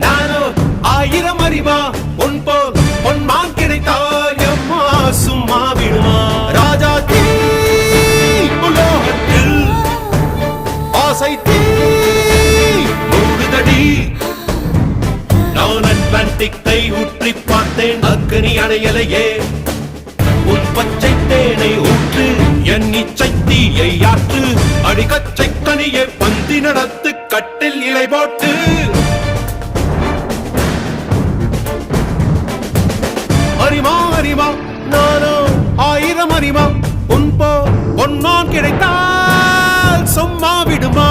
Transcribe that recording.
நானோ ஆயிரம் அறிவா உன் போல் பொன்மான் கிடைத்தாயம்மா சும்மா விடுமா ராஜா தீ உலோகத்தில் ஆசை தீ மூடுதடி நான் அட்லாண்டிக்கை ஊற்றி பார்த்தேன் அக்னி அணையலையே உன் பச்சை தேனை ஊற்று என் இச்சை தீயை ஆற்று அடிக்கச்சை கனியை பந்தி நடத்து கட்டில் இலை போட்டு அறிமா அறிமா நானோ ஆயிரம் அறிமா உன் போ பொன்னான் கிடைத்தால் சும்மா விடுமா